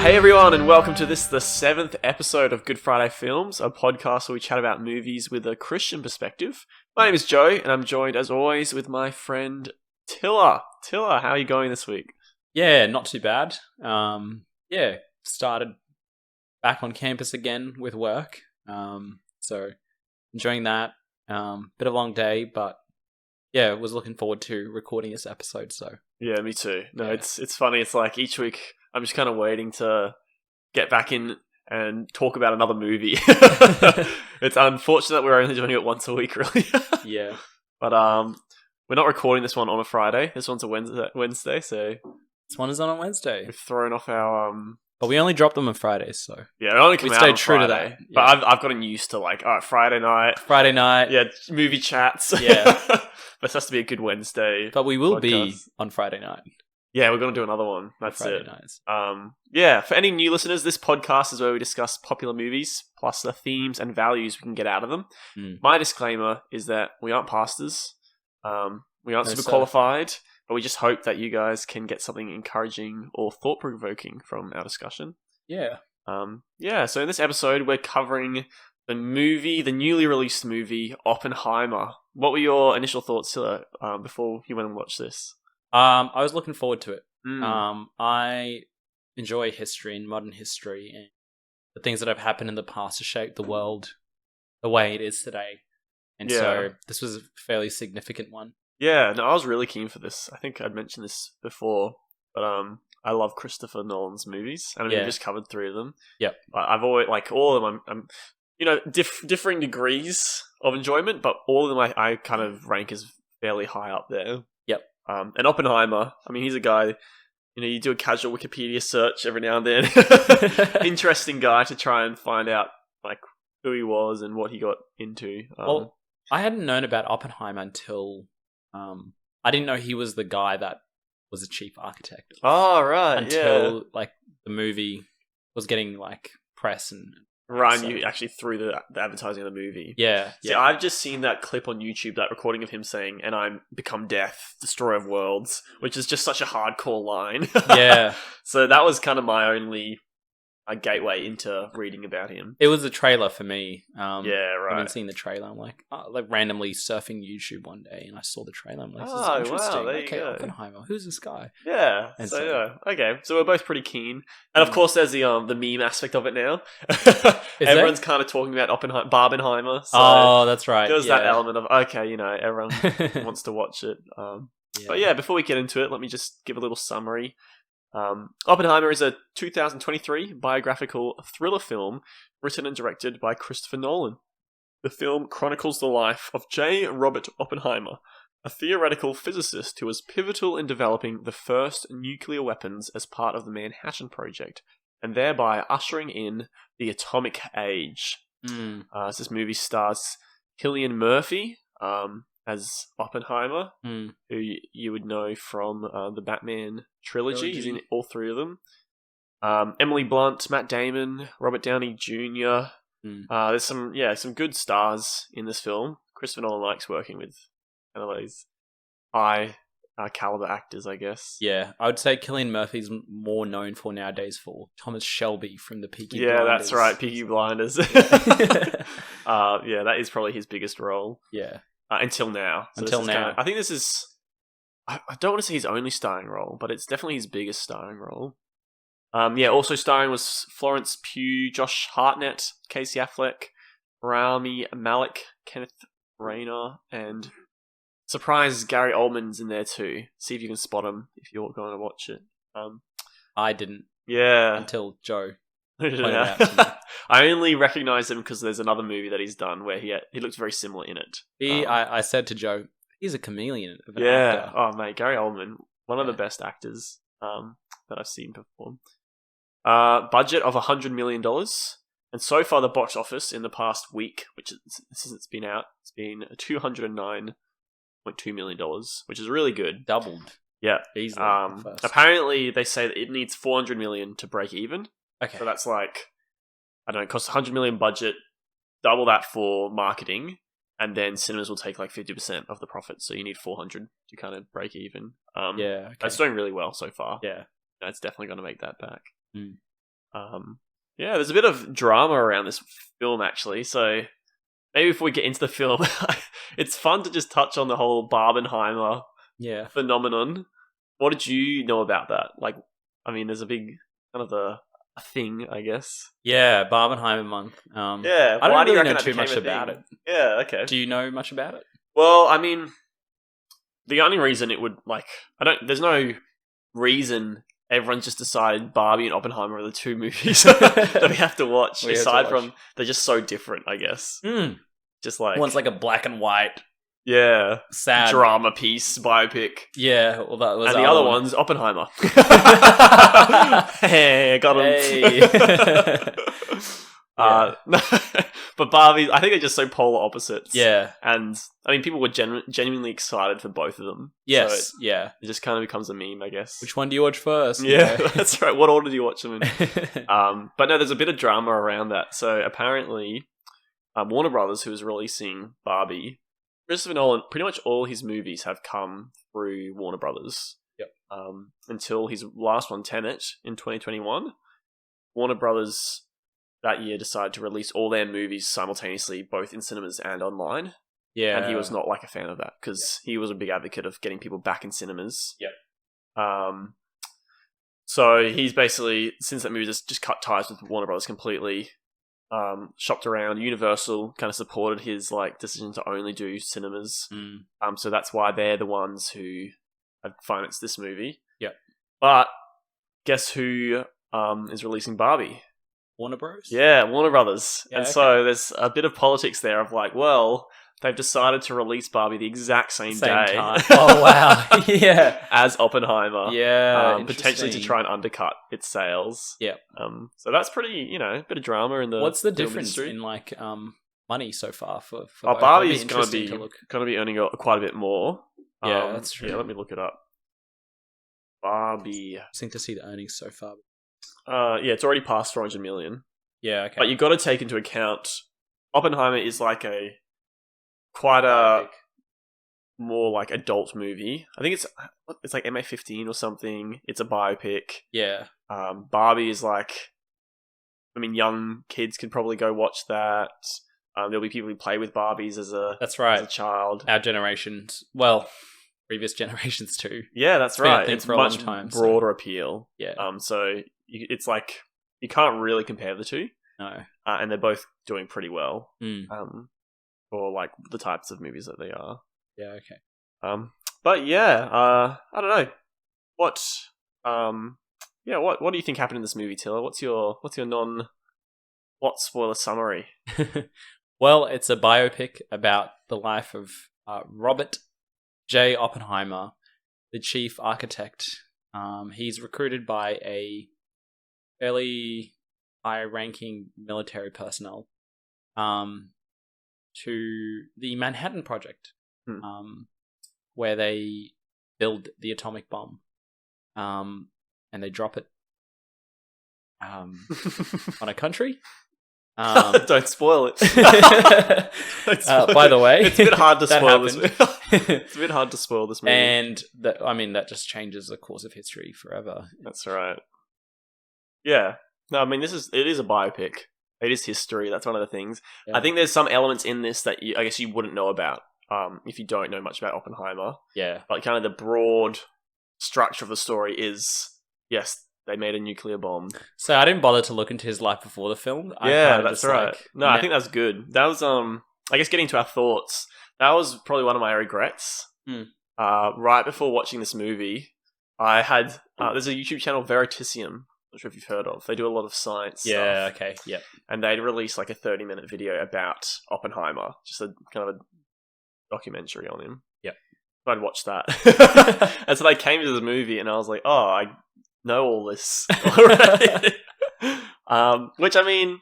Hey everyone, and welcome to the 7th episode of Good Friday Films, a podcast where we chat about movies with a Christian perspective. My name is Joe, and I'm joined as always with my friend Tilla. Tilla, how are you going this week? Yeah, not too bad. Started back on campus again with work. So enjoying that. Bit of a long day, but yeah, was looking forward to recording this episode. So Yeah, me too. No, Yeah. it's funny. It's like each week I'm just kind of waiting to get back in and talk about another movie. It's unfortunate that we're only doing it once a week, really. yeah, But we're not recording this one on a Friday. This one's a Wednesday, so this one is on a Wednesday, we've thrown off our but we only drop them on Fridays. So yeah, it only comes we out stay on true to Friday. that. But Yeah. I've gotten used to like, all right, Friday night, Yeah, movie chats. Yeah. But it has to be a good Wednesday. but we will be podcast. on Friday night. Yeah, we're gonna do another one. That's Friday it. nights. Yeah, for any new listeners, this podcast is where we discuss popular movies plus the themes and values we can get out of them. Mm. My disclaimer is that we aren't pastors. We aren't No, super sir. qualified, but we just hope that you guys can get something encouraging or thought-provoking from our discussion. Yeah. So in this episode, we're covering the newly released movie, Oppenheimer. What were your initial thoughts, Silla, before you went and watched this? I was looking forward to it. Mm. I enjoy history and modern history and the things that have happened in the past to shape the world the way it is today. And Yeah. so this was a fairly significant one. Yeah, no, I was really keen for this. I think I'd mentioned this before, but I love Christopher Nolan's movies, and Yeah. we just covered 3 of them. Yep. I've always like all of them. I'm differing degrees of enjoyment, but all of them I kind of rank as fairly high up there. Yep. And Oppenheimer, I mean, he's a guy. You do a casual Wikipedia search every now and then. Interesting guy to try and find out like who he was and what he got into. Well, I hadn't known about Oppenheimer until I didn't know he was the guy that was the chief architect. Oh, right. Until like the movie was getting like press and Ryan, so- you actually threw the advertising of the movie. yeah. See, I've just seen that clip on YouTube, that recording of him saying, "And I'm become death, destroyer of worlds," which is just such a hardcore line. Yeah. So that was kind of my only gateway into reading about him. It was a trailer for me. Yeah, When right. seeing the trailer, I'm like randomly surfing YouTube one day, and I saw the trailer. I'm like, this Oh, is wow, interesting. there you Okay, go. Oppenheimer. Who's this guy? Yeah. And So, so- yeah. Okay. So we're both pretty keen, and of course, there's the meme aspect of it now. Is Everyone's kind of talking about Barbenheimer. So Oh, that's right. there was yeah. that element of everyone wants to watch it. But yeah, before we get into it, let me just give a little summary. Oppenheimer is a 2023 biographical thriller film written and directed by Christopher Nolan. The film chronicles the life of J. Robert Oppenheimer, a theoretical physicist who was pivotal in developing the first nuclear weapons as part of the Manhattan Project, and thereby ushering in the atomic age. Mm. So this movie stars Cillian Murphy as Oppenheimer, Mm. who you would know from the Batman trilogy. He's in all 3 of them. Emily Blunt, Matt Damon, Robert Downey Jr. Mm. There's some good stars in this film. Christopher Nolan likes working with kind of these high caliber actors, I guess. Yeah, I would say Cillian Murphy's more known for nowadays for Thomas Shelby from the Peaky Yeah, Blinders. that's right, Peaky Blinders. Yeah, that is probably his biggest role Yeah. until now. So Until this is now. I think this is. I don't want to say his only starring role, but it's definitely his biggest starring role. Also starring was Florence Pugh, Josh Hartnett, Casey Affleck, Rami Malek, Kenneth Rayner, and surprise Gary Oldman's in there too. See if you can spot him if you're going to watch it. I didn't Yeah. until Joe pointed it out to me. I only recognize him because there's another movie that he's done where he looks very similar in it. I said to Joe, he's a chameleon of an Yeah. actor. Oh, mate, Gary Oldman, one of the Yeah. best actors that I've seen perform. Budget of $100 million. And so far, the box office in the past week, since it's been out, it's been $209.2 million, which is really good. Doubled Yeah. easily. first. Apparently, they say that it needs $400 million to break even. Okay. So that's like, I don't know, it costs $100 million budget, double that for marketing, and then cinemas will take like 50% of the profit. So you need 400 to kind of break even. Yeah. Okay. It's doing really well so far. Yeah. It's definitely going to make that back. Mm. Yeah, there's a bit of drama around this film actually. So maybe before we get into the film, it's fun to just touch on the whole Barbenheimer phenomenon. What did you know about that? Like, I mean, there's a big kind of a thing, I guess. Yeah, Barbenheimer month. Yeah, I why don't do you really reckon know that too became much a about thing? it. Yeah, okay. Do you know much about it? Well, I mean, the only reason it would there's no reason everyone's just decided Barbie and Oppenheimer are the two movies that we have to watch. Aside from they're just so different, I guess. Just like one's like a black and white, sad drama piece biopic. Yeah, well, that was. And the other one's Oppenheimer. Hey, got him. But Barbie, I think they're just so polar opposites. Yeah, and I mean, people were genuinely excited for both of them. Yes, so it just kind of becomes a meme, I guess. Which one do you watch first? Yeah, that's right. What order do you watch them in? But no, there's a bit of drama around that. So apparently, Warner Brothers, who is releasing Barbie, Christopher Nolan, pretty much all his movies have come through Warner Brothers. Yep. Until his last one, Tenet, in 2021, Warner Brothers that year decided to release all their movies simultaneously, both in cinemas and online. Yeah. And he was not like a fan of that because he was a big advocate of getting people back in cinemas. Yep. So he's basically, since that movie just cut ties with Warner Brothers completely, shopped around. Universal kind of supported his decision to only do cinemas. So that's why they're the ones who have financed this movie. Yep. But guess who is releasing Barbie? Warner Bros? Yeah, Warner Brothers. Yeah, and so there's a bit of politics there of they've decided to release Barbie the exact same day. Time. Oh, wow. Yeah. As Oppenheimer. Yeah. Potentially to try and undercut its sales. Yeah. So that's pretty, a bit of drama in the What's the difference industry. in money so far for Barbie's going to be earning quite a bit more. Yeah, that's true. Yeah, let me look it up. Barbie. Interesting to see the earnings so far. Yeah, it's already past 400 million. Yeah, okay. But you've got to take into account Oppenheimer is quite a more adult movie. I think it's like MA15 or something. It's a biopic. Yeah. Barbie is young kids could probably go watch that. There'll be people who play with Barbies as a a child. Our generations, well, previous generations too. Yeah, that's right. It's for a much long time, broader appeal. Yeah. So it's you can't really compare the two. No. And they're both doing pretty well. For the types of movies that they are. Yeah. Okay. But yeah, I don't know. What do you think happened in this movie, Tiller? What's your what spoiler summary? Well, it's a biopic about the life of Robert J. Oppenheimer, the chief architect. He's recruited by a fairly high-ranking military personnel to the Manhattan Project, where they build the atomic bomb, and they drop it on a country. Don't spoil it. By the way, it's a bit hard to spoil this movie. It's a bit hard to spoil this movie. And that just changes the course of history forever. That's right. Yeah. No, I mean, it is a biopic. It is history. That's one of the things. Yeah. I think there's some elements in this that I guess you wouldn't know about if you don't know much about Oppenheimer. Yeah. But kind of the broad structure of the story is, yes, they made a nuclear bomb. So I didn't bother to look into his life before the film. Yeah, that's right. I think that's good. That was, I guess getting to our thoughts, that was probably one of my regrets. Right before watching this movie, I had, there's a YouTube channel, Veritasium. Not sure if you've heard of. They do a lot of science stuff. Yeah, okay, yep. And they'd release a 30-minute video about Oppenheimer, just a kind of a documentary on him. Yep. So I'd watch that. And so they came to the movie and I was like, oh, I know all this already. Which, I mean,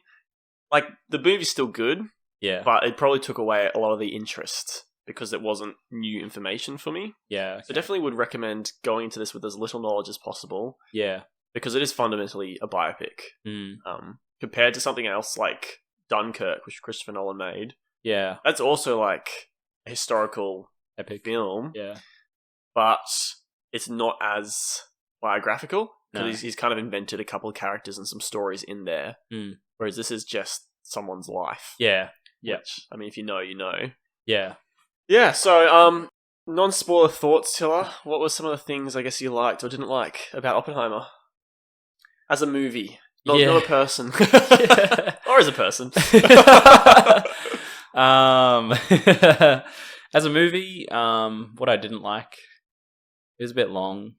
the movie's still good. Yeah. But it probably took away a lot of the interest because it wasn't new information for me. Yeah. Okay. So definitely would recommend going into this with as little knowledge as possible. Yeah. Because it is fundamentally a biopic. Compared to something else like Dunkirk, which Christopher Nolan made. Yeah. That's also a historical epic film. Yeah. But it's not as biographical because No. he's kind of invented a couple of characters and some stories in there, whereas this is just someone's life. Yeah. Which, I mean, if you know, you know. Yeah. Yeah. So, non-spoiler thoughts, Tiller. What were some of the things I guess you liked or didn't like about Oppenheimer as a movie? Not a person, or as a person. As a movie, what I didn't like, it was a bit long.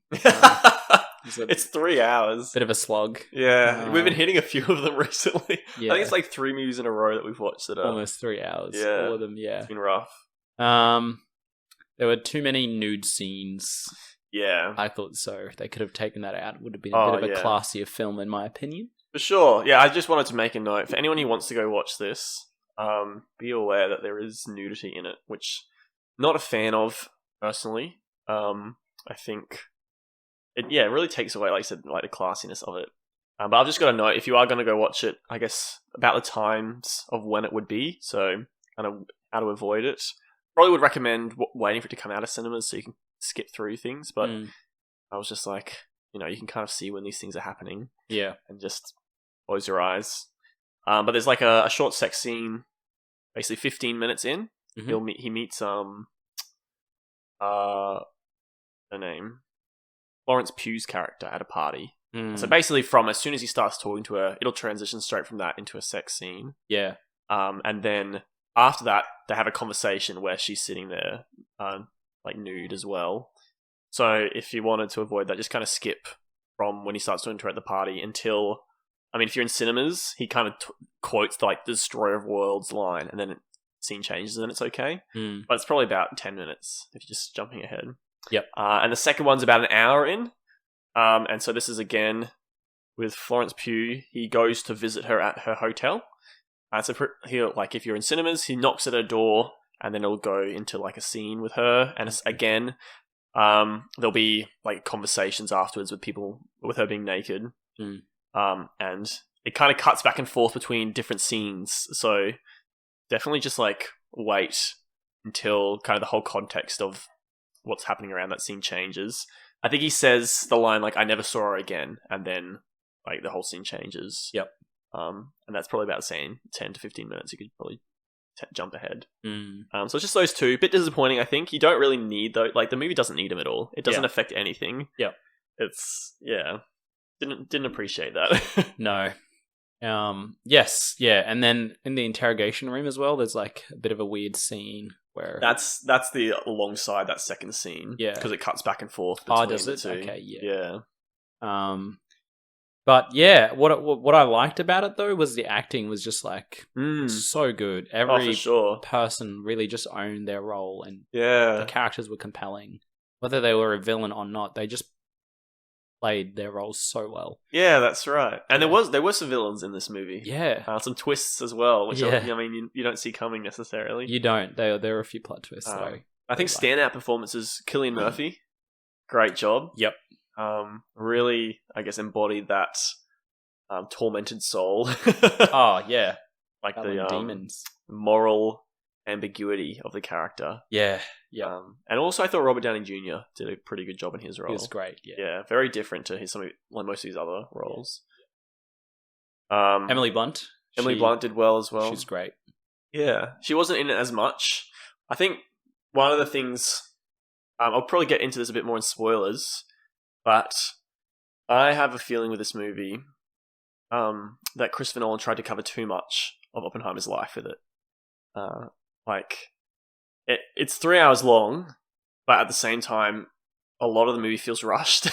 It's 3 hours. Bit of a slug. Yeah, we've been hitting a few of them recently. Yeah. I think it's like 3 movies in a row that we've watched that are almost 3 hours. Yeah, all of them. Yeah, it's been rough. There were too many nude scenes. Yeah, I thought so. They could have taken that out. It would have been a bit of a classier film, in my opinion. For sure. Yeah, I just wanted to make a note for anyone who wants to go watch this. Be aware that there is nudity in it, which not a fan of personally. I think it really takes away, like I said, like the classiness of it. But I've just got a note, if you are going to go watch it, I guess about the times of when it would be, so kind of how to avoid it. Probably would recommend waiting for it to come out of cinemas so you can skip through things, but I was just like, you can kind of see when these things are happening. Yeah. And just close your eyes. But there's like a short sex scene, basically 15 minutes in. Mm-hmm. He meets her name, Florence Pugh's character at a party. So basically, from as soon as he starts talking to her, it'll transition straight from that into a sex scene. Yeah. And then after that, they have a conversation where she's sitting there, like nude as well. So if you wanted to avoid that, just kind of skip from when he starts talking to her at the party until, I mean, if you're in cinemas, he kind of quotes the Destroyer of Worlds line, and then the scene changes and it's okay. But it's probably about 10 minutes if you're just jumping ahead. Yep. And the second one's about an hour in. And so this is again with Florence Pugh. He goes to visit her at her hotel. So if you're in cinemas, he knocks at her door, and then it'll go into like a scene with her. And it's, again, there'll be like conversations afterwards with her being naked. And it kind of cuts back and forth between different scenes. So definitely just like wait until kind of the whole context of what's happening around that scene changes. I think he says the line like, "I never saw her again," and then like the whole scene changes. Yep. And that's probably about saying 10 to 15 minutes. You could probably jump ahead. So it's just those two. Bit disappointing, I think. You don't really need though. Like the movie doesn't need them at all. It doesn't affect anything. Yep. It's didn't appreciate that. No. Yes. Yeah. And then in the interrogation room as well, there's like a bit of a weird scene where that's the alongside that second scene. Yeah. Because it cuts back and forth. Does it? Two. Okay. Yeah. Yeah. But yeah, what I liked about it though was the acting was just like so good. Every for sure. person really just owned their role, and the characters were compelling. Whether they were a villain or not, they just played their roles so well. Yeah, that's right. And there were some villains in this movie. Yeah, some twists as well, which I mean you don't see coming necessarily. You don't. There are a few plot twists though. I think standout performances: Cillian Murphy, great job. Yep. Really, I guess, embodied that tormented soul. Oh yeah, like the demons, moral ambiguity of the character. Yeah, yeah. And also, I thought Robert Downey Jr. did a pretty good job in his role. He was great. Yeah, very different to most of his other roles. Emily Blunt. Emily Blunt did well as well. She's great. Yeah, she wasn't in it as much. I think one of the things I'll probably get into this a bit more in spoilers. But I have a feeling with this movie that Christopher Nolan tried to cover too much of Oppenheimer's life with it. It's 3 hours long, but at the same time, a lot of the movie feels rushed.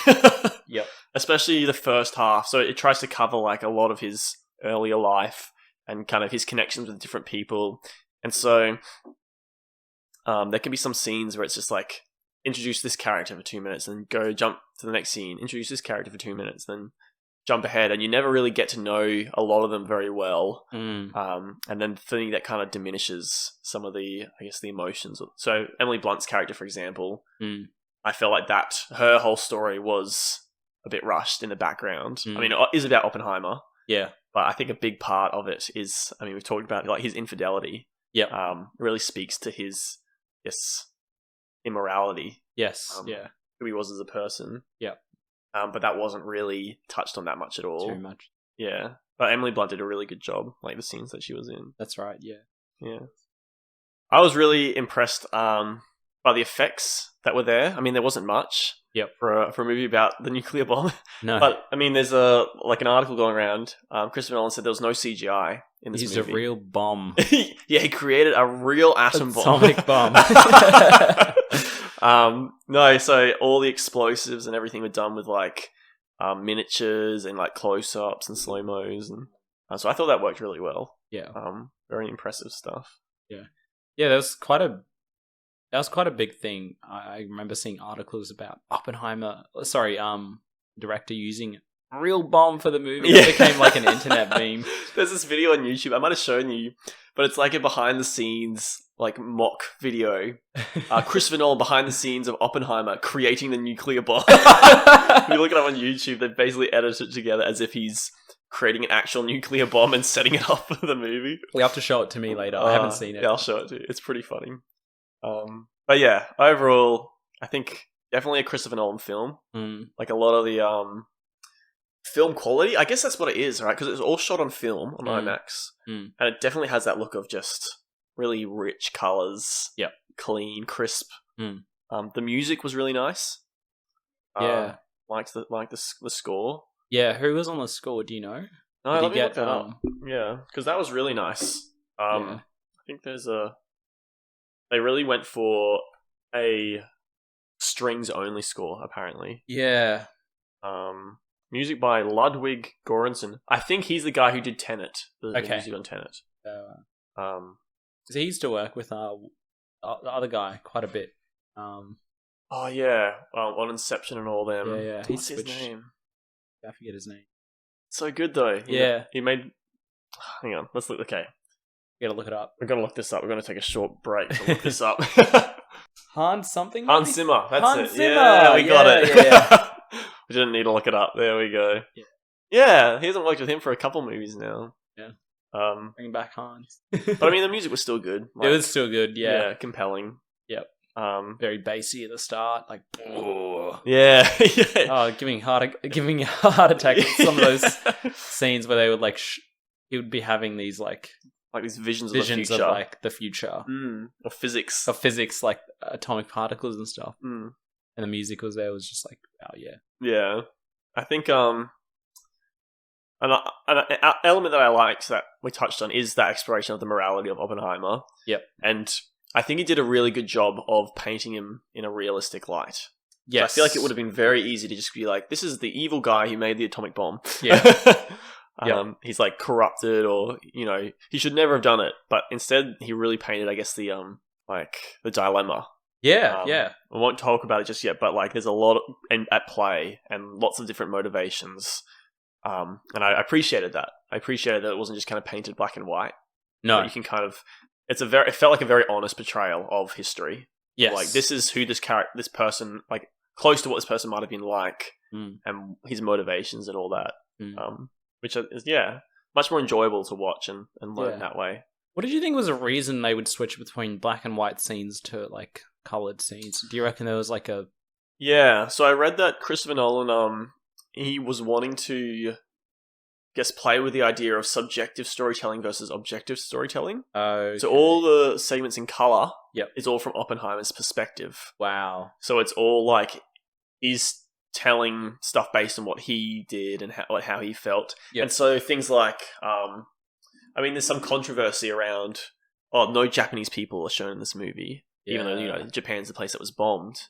Yep. Especially the first half. So it tries to cover like a lot of his earlier life and kind of his connections with different people. And so there can be some scenes where it's just like, introduce this character for 2 minutes and go jump to the next scene, introduce this character for 2 minutes, then jump ahead, and you never really get to know a lot of them very well. And then the thing that kind of diminishes some of the, I guess, the emotions. So Emily Blunt's character, for example, I felt like her whole story was a bit rushed in the background. I mean, it is about Oppenheimer. Yeah. But I think a big part of it is, I mean, we've talked about like his infidelity. Yeah. Really speaks to his, immorality. Yes. Yeah. Who he was as a person. Yeah. but that wasn't really touched on that much at all. Too much. Yeah, but Emily Blunt did a really good job, like the scenes that she was in. That's right. Yeah. Yeah, I was really impressed by the effects that were there. I mean, there wasn't much. Yep. For a movie about the nuclear bomb. No. But I mean, there's an article going around. Christopher Nolan said there was no CGI in this movie. He's a real bomb. Yeah, he created a real atom bomb. Atomic bomb. No, so all the explosives and everything were done with like miniatures and like close-ups and slow-mos, and so I thought that worked really well. Yeah. Very impressive stuff. Yeah. Yeah, that was quite a big thing. I remember seeing articles about Oppenheimer. Sorry, director using a real bomb for the movie. Yeah. It became like an internet meme. There's this video on YouTube. I might have shown you, but it's like a behind-the-scenes like mock video. Christopher Nolan behind the scenes of Oppenheimer creating the nuclear bomb. If you look it up on YouTube, they've basically edited it together as if he's creating an actual nuclear bomb and setting it up for the movie. You have to show it to me later. I haven't seen it. Yeah, I'll show it to you. It's pretty funny. But yeah, overall, I think definitely a Christopher Nolan film. Like a lot of the film quality, I guess that's what it is, right? Because it's all shot on film on IMAX, and it definitely has that look of just really rich colors. Yep. Clean, crisp. The music was really nice. Yeah, liked the score. Yeah, who was on the score? Do you know? No, let me look that up. Yeah, because that was really nice. Yeah. I think they really went for a strings only score, apparently. Yeah. Music by Ludwig Göransson. I think he's the guy who did Tenet. The music on Tenet. Because he used to work with the other guy quite a bit. Oh yeah, on Inception and all them. Yeah. What's his name? I forget his name. So good though. He made. Hang on, let's look. Okay, you gotta look it up. We're gonna look this up. We're gonna take a short break to look this up. Hans something. Hans Zimmer. That's Hans it. Zimmer. Yeah, we got it. Yeah. We didn't need to look it up. There we go. Yeah, he hasn't worked with him for a couple movies now. Yeah. Bring back Hans. But I mean, the music was still good. Like, it was still good. Yeah. Compelling. Yep. Very bassy at the start, like. Yeah. Oh, giving heart attacks. Some of those scenes where they would like, he would be having these like these visions of the future, like the future, of physics, like atomic particles and stuff. And the music was there. It was just like, oh yeah, yeah. I think an element that I liked that we touched on is that exploration of the morality of Oppenheimer. Yep, and I think he did a really good job of painting him in a realistic light. Yes. So I feel like it would have been very easy to just be like, this is the evil guy who made the atomic bomb. Yeah. He's like corrupted, or he should never have done it. But instead, he really painted, I guess, the dilemma. Yeah, I won't talk about it just yet, but like there's a lot at play and lots of different motivations. And I appreciated that. I appreciated that it wasn't just kind of painted black and white. No, you can kind of. It felt like a very honest portrayal of history. Yes, like this is who this person, like close to what this person might have been like, and his motivations and all that. Which is much more enjoyable to watch and learn that way. What did you think was a reason they would switch between black and white scenes to like colored scenes? Do you reckon there was like a? Yeah, so I read that Christopher Nolan, he was wanting to, play with the idea of subjective storytelling versus objective storytelling. Okay. So all the segments in color, Yep, is all from Oppenheimer's perspective. Wow. So it's all like he's telling stuff based on what he did and how he felt. Yep. And so things like, there's some controversy around, no Japanese people are shown in this movie, even though, Japan's the place that was bombed.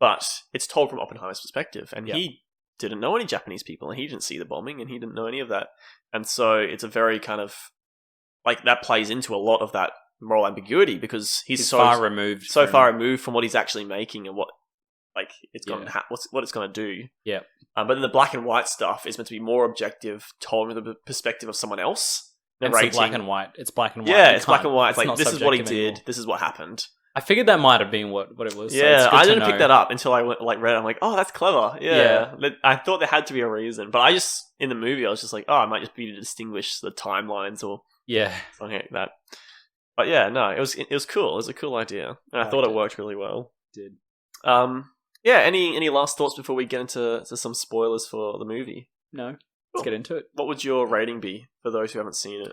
But it's told from Oppenheimer's perspective, and he didn't know any Japanese people, and he didn't see the bombing, and he didn't know any of that. And so it's a very kind of, like, that plays into a lot of that moral ambiguity, because he's so far removed from what he's actually making and what, like, it's going what it's going to do. Yeah. But then the black and white stuff is meant to be more objective, told from the perspective of someone else. It's black and white. It's black and white. Yeah, it's black and white. It's like, this is what he did. Anymore. This is what happened. I figured that might have been what it was. Yeah, so I didn't pick that up until I read it. I'm like, oh, that's clever. Yeah. I thought there had to be a reason. But in the movie, I was just like, oh, it might just be to distinguish the timelines or something like that. But yeah, no, it was cool. It was a cool idea. And I thought it worked really well. It did. Yeah, any last thoughts before we get into some spoilers for the movie? No. Let's get into it. What would your rating be for those who haven't seen it?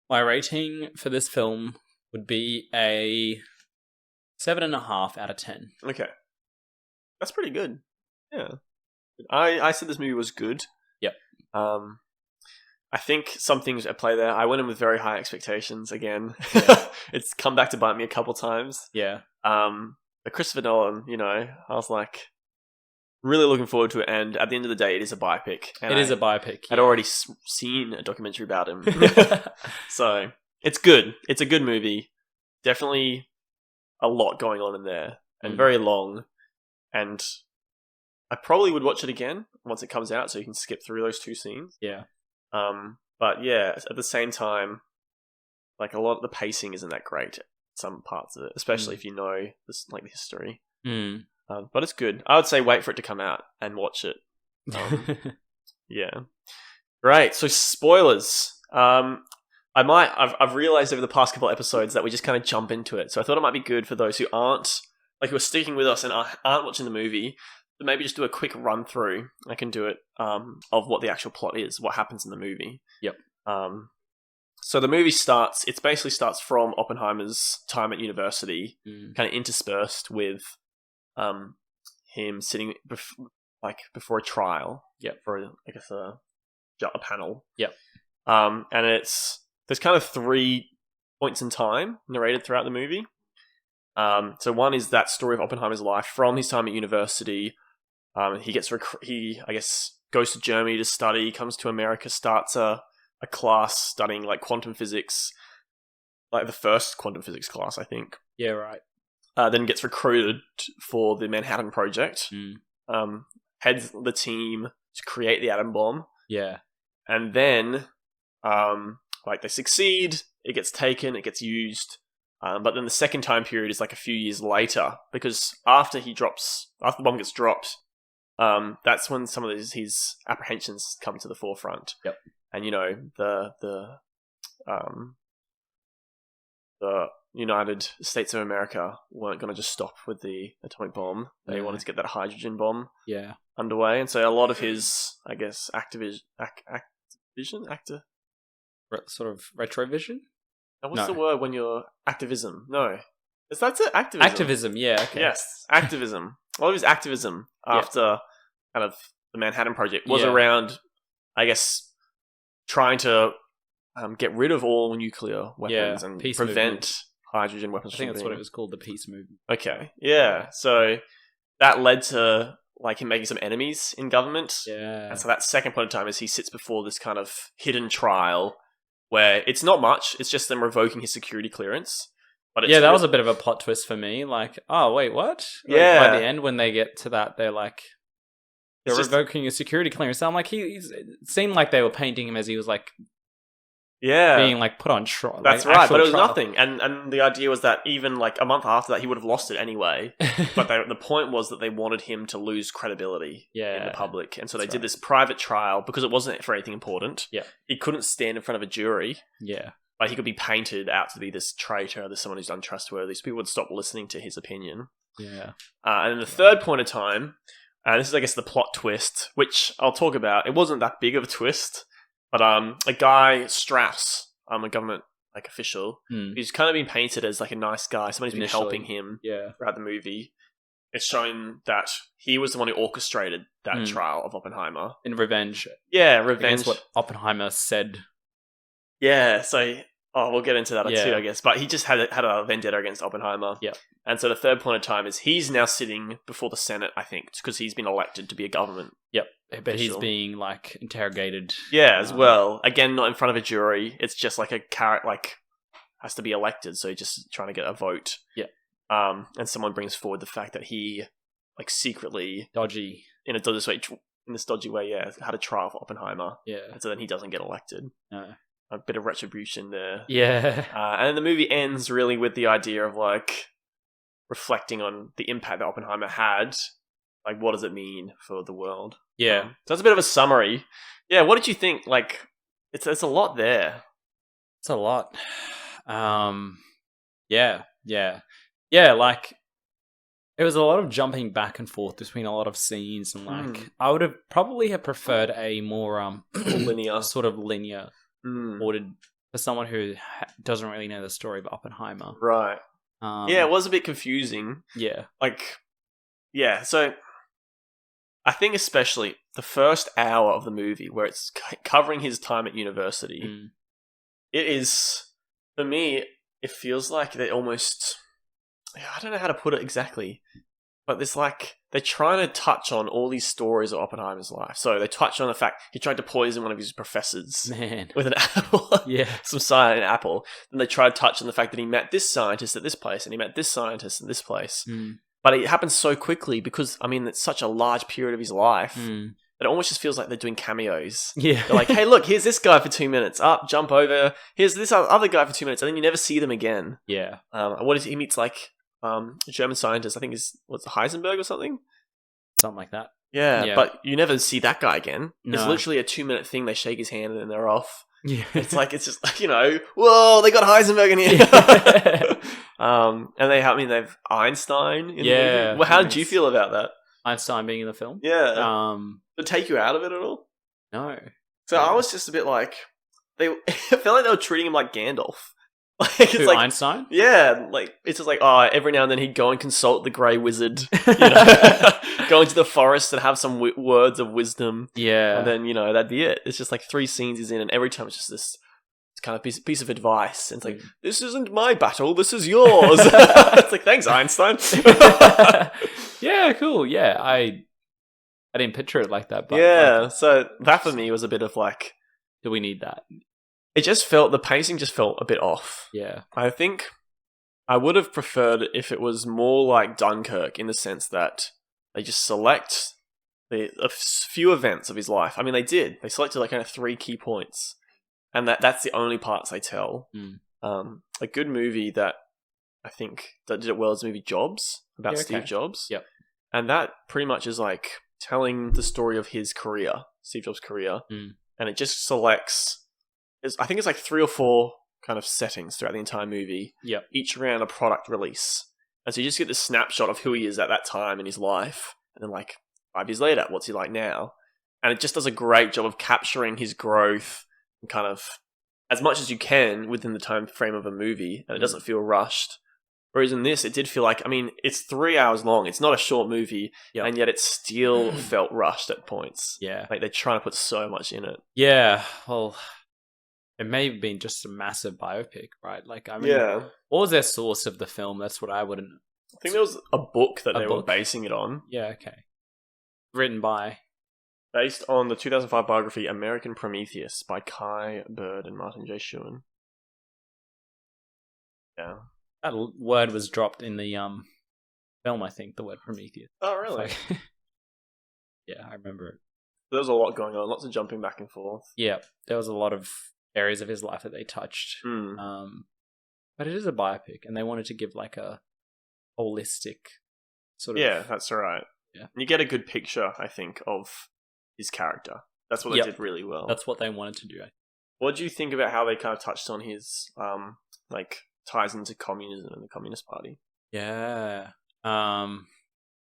My rating for this film would be a 7.5 out of 10. Okay. That's pretty good. Yeah. I said this movie was good. Yep. I think some things at play there. I went in with very high expectations again. Yeah. It's come back to bite me a couple times. Yeah. But Christopher Nolan, I was like really looking forward to it. And at the end of the day, it is a biopic. And it is a biopic. I'd already seen a documentary about him. So it's good. It's a good movie. Definitely a lot going on in there and very long. And I probably would watch it again once it comes out so you can skip through those two scenes. Yeah. But yeah, at the same time, like a lot of the pacing isn't that great. Some parts of it, especially if you know this, like the history. But it's good. I would say wait for it to come out and watch it. Yeah. Right. So spoilers. I've realized over the past couple of episodes that we just kind of jump into it. So I thought it might be good for those who aren't who are sticking with us and aren't watching the movie. To maybe just do a quick run through. I can do it of what the actual plot is, what happens in the movie. Yep. So the movie starts. It basically starts from Oppenheimer's time at university, kind of interspersed with him sitting before a trial. Yep. For I guess a panel. Yep. And there's kind of 3 points in time narrated throughout the movie. So one is that story of Oppenheimer's life from his time at university. He I guess goes to Germany to study, comes to America, starts a class studying like quantum physics, like the first quantum physics class, I think. Yeah, right. Then gets recruited for the Manhattan Project. Heads the team to create the atom bomb. Yeah. And then, they succeed, it gets taken, it gets used. But then the second time period is like a few years later, because after the bomb gets dropped, that's when some of his apprehensions come to the forefront. Yep. And the United States of America weren't going to just stop with the atomic bomb. They wanted to get that hydrogen bomb underway. And so a lot of his, I guess, sort of retrovision? What's the word when you're activism? No. That's it, activism. Activism, yeah, okay. Yes, activism. A lot of his activism after kind of the Manhattan Project was around, I guess, trying to get rid of all nuclear weapons and prevent hydrogen weapons. I think that's what it was called, the peace movement. Okay, yeah. So that led to him making some enemies in government. Yeah. And so that second point in time is he sits before this kind of hidden trial where it's not much. It's just them revoking his security clearance. But that was a bit of a plot twist for me. Like, oh, wait, what? By the end, when they get to that, they're like, they're revoking his security clearance. So I'm like, it seemed like they were painting him as he was like, being like put on trial. That's right, but it was nothing. And the idea was that even like a month after that, he would have lost it anyway. But the point was that they wanted him to lose credibility in the public. And so they did this private trial because it wasn't for anything important. Yeah. He couldn't stand in front of a jury. Yeah. But he could be painted out to be this traitor, this someone who's untrustworthy. So people would stop listening to his opinion. Yeah. And then the third point of time, this is, I guess, the plot twist, which I'll talk about. It wasn't that big of a twist, but a guy, Strauss, a government official, who's kind of been painted as like a nice guy, someone who's been helping him throughout the movie. It's showing that he was the one who orchestrated that trial of Oppenheimer. In revenge. Yeah, revenge. Against what Oppenheimer said. Yeah, so we'll get into that too, I guess. But he just had a vendetta against Oppenheimer. Yeah. And so the third point of time is he's now sitting before the Senate, I think, because he's been elected to be a government. Yep. But he's being interrogated. Yeah, as well. Again, not in front of a jury. It's just like a carrot, has to be elected. So he's just trying to get a vote. Yeah. And someone brings forward the fact that he, secretly dodgy in this dodgy way, had a trial for Oppenheimer. Yeah. And so then he doesn't get elected. No. A bit of retribution there. Yeah. And then the movie ends really with the idea of reflecting on the impact that Oppenheimer had. What does it mean for the world? Yeah. So that's a bit of a summary. Yeah, what did you think? It's a lot there. It's a lot. Yeah. It was a lot of jumping back and forth between a lot of scenes, and like I would have probably have preferred a more linear, sort of linear, ordered for someone who doesn't really know the story of Oppenheimer. Right. Yeah, it was a bit confusing. Yeah. So I think especially the first hour of the movie where it's covering his time at university, it is, for me, it feels like they almost, I don't know how to put it exactly, but there's like, they're trying to touch on all these stories of Oppenheimer's life. So they touch on the fact he tried to poison one of his professors with an apple. Some cyanide in an apple. Then they try to touch on the fact that he met this scientist at this place and he met this scientist at this place. But it happens so quickly because, I mean, it's such a large period of his life that it almost just feels like they're doing cameos. Yeah. They're like, hey, look, here's this guy for 2 minutes. Up, jump over. Here's this other guy for 2 minutes. And then you never see them again. Yeah. He meets like a German scientist, I think what's Heisenberg or something? Something like that. Yeah, but you never see that guy again. No. It's literally a 2-minute thing. They shake his hand and then they're off. Yeah. It's just like, whoa, they got Heisenberg in here. And they've Einstein in the movie. Well, how did you feel about that? Einstein being in the film? Yeah. Did it take you out of it at all? No. So I was just a bit like, I felt like they were treating him like Gandalf. It's like Einstein? Yeah, like it's just like, every now and then he'd go and consult the Grey Wizard, go into the forest and have some words of wisdom. Yeah, and then that'd be it. It's just like 3 scenes he's in, and every time it's just this kind of piece of advice. And it's like, this isn't my battle, this is yours. It's like, thanks, Einstein. Yeah, cool. Yeah, I didn't picture it like that. But so that for me was a bit of like, do we need that? The pacing just felt a bit off. Yeah. I think I would have preferred if it was more like Dunkirk in the sense that they just select a few events of his life. I mean, they did. They selected like kind of 3 key points. And that's the only parts they tell. A good movie that I think that did it well is the movie Jobs, about Steve Jobs. Yep. And that pretty much is like telling the story of his career, Steve Jobs' career. And it just selects... I think it's like 3 or 4 kind of settings throughout the entire movie. Yep. Each around a product release. And so you just get this snapshot of who he is at that time in his life. And then like 5 years later, what's he like now? And it just does a great job of capturing his growth and kind of as much as you can within the time frame of a movie. And it doesn't feel rushed. Whereas in this, it did feel like, I mean, it's 3 hours long. It's not a short movie. Yep. And yet it still felt rushed at points. Yeah. Like they're trying to put so much in it. Yeah. Well... It may have been just a massive biopic, right? Like, I mean, what was their source of the film? That's what I wouldn't... I think there was a book that they were basing it on. Yeah, okay. Written by? Based on the 2005 biography American Prometheus by Kai Bird and Martin J. Schuon. Yeah. That word was dropped in the film, I think, the word Prometheus. Oh, really? Yeah, I remember it. There was a lot going on, lots of jumping back and forth. Yeah, there was a lot of areas of his life that they touched. But it is a biopic, and they wanted to give like a holistic sort of... Yeah, that's right. Yeah. And you get a good picture, I think, of his character. That's what they did really well. That's what they wanted to do. What do you think about how they kind of touched on his like ties into communism and the Communist Party? Yeah. Did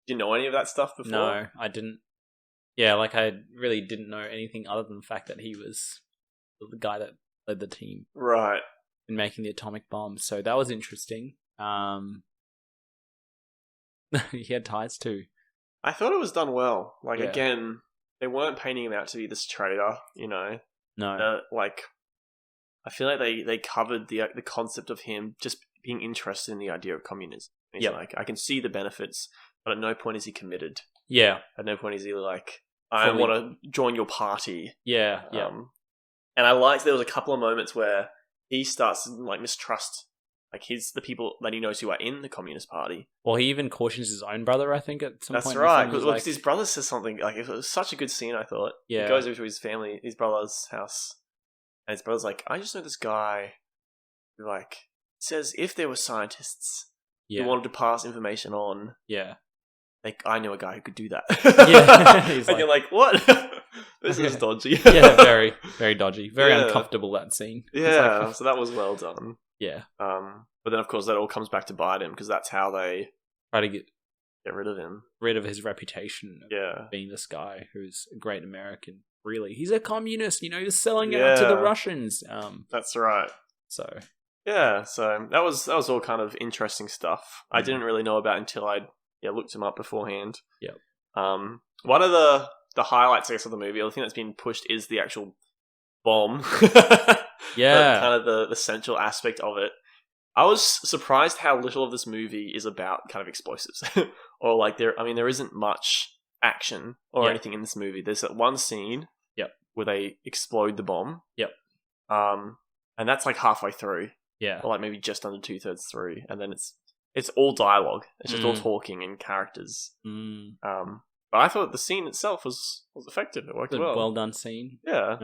you know any of that stuff before? No, I didn't. Yeah, like I really didn't know anything other than the fact that he was the guy that led the team, right, in making the atomic bomb. So that was interesting. He had ties too. I thought it was done well. Like again, they weren't painting him out to be this traitor. No. Like I feel like they covered the concept of him just being interested in the idea of communism. He's like, I can see the benefits, but at no point is he committed. Yeah. At no point is he like, I want to join your party. Yeah. And I liked there was a couple of moments where he starts to like mistrust like the people that he knows who are in the Communist Party. Well, he even cautions his own brother, I think, at some point. That's right, because his brother says something like, it was such a good scene, I thought. Yeah. He goes over to his family, his brother's house, and his brother's like, I just know this guy who like says if there were scientists who wanted to pass information on, like I know a guy who could do that. And you're like, what? This is dodgy. Yeah, very, very dodgy. Very uncomfortable, that scene. Yeah, so that was well done. Yeah. But then, of course, that all comes back to bite him because that's how they try to get get rid of him. Rid of his reputation of being this guy who's a great American. Really, he's a communist. He's selling out to the Russians. That's right. So that was all kind of interesting stuff. I didn't really know about until I looked him up beforehand. Yep. One of the highlights, I guess, of the movie, the thing that's been pushed is the actual bomb. Yeah. Kind of the central aspect of it. I was surprised how little of this movie is about kind of explosives. Or like there isn't much action or anything in this movie. There's that one scene where they explode the bomb. Yep. And that's like halfway through. Yeah. Or like maybe just under 2/3 through. And then it's all dialogue. It's just all talking and characters. But I thought the scene itself was effective. It worked well. Well done scene. Yeah.